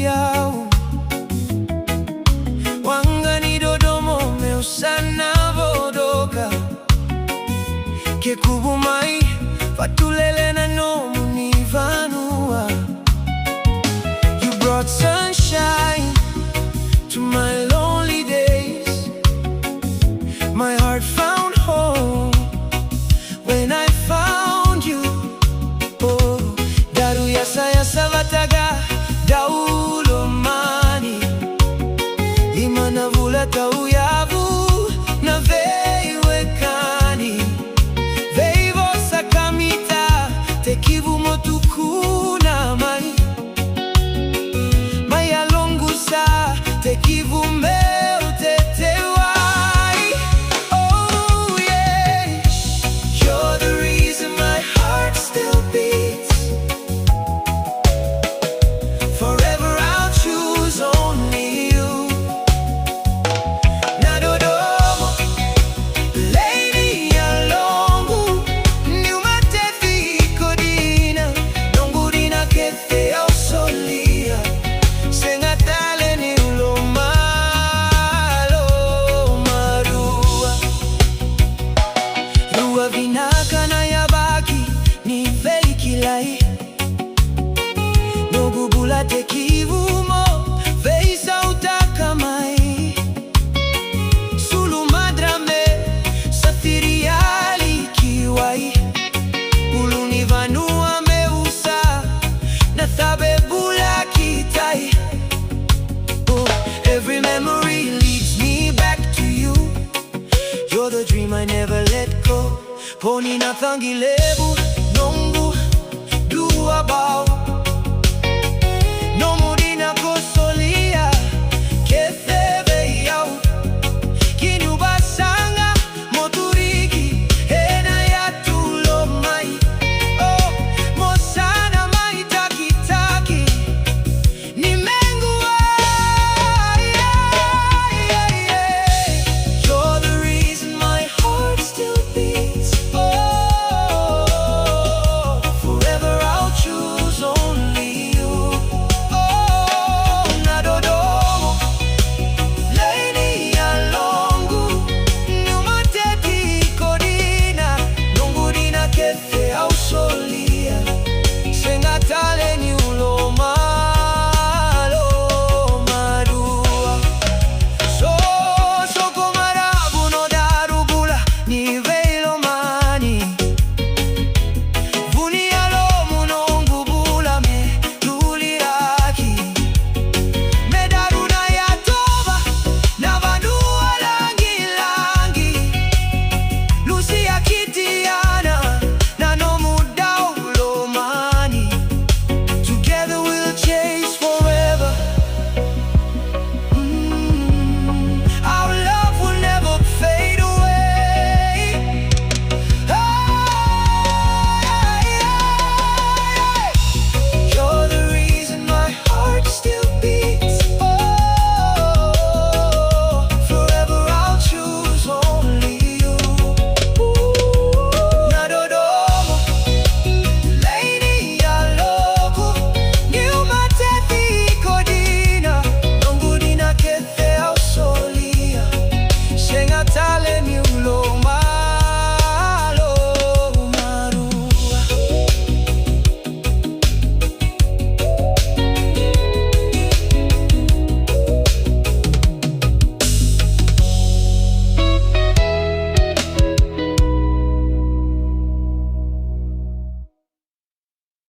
yao wangani dodomo meusana vodoka Ekubu mai Vatulele na nomu ni vanua. You brought sunshine to my lonely days. My heart found home when I found you. Oh, daru yasa yasa vataga daulo mani imana vula tau yavu na veiwekani veivo sakamita tekivu motuku na mai maya longusa tekivu meu tetewai. Oh yeah, you're the reason my heart still beats. Forever I'll choose only you. Nadodomo, lady alongu, Niu Mateci Iko Dina, Nongu Dina kete au solia, sengatale ni ulomalo marua. Rua vinaka na yabaki, ni veikilai. Nogubula tekivu mo veisa utakamai sulu madrame satiriali kiwai uluni vanua meusa na thabebula kitai. Oh, every memory leads me back to you. You're the dream I never let go. Poniani Nacagilevu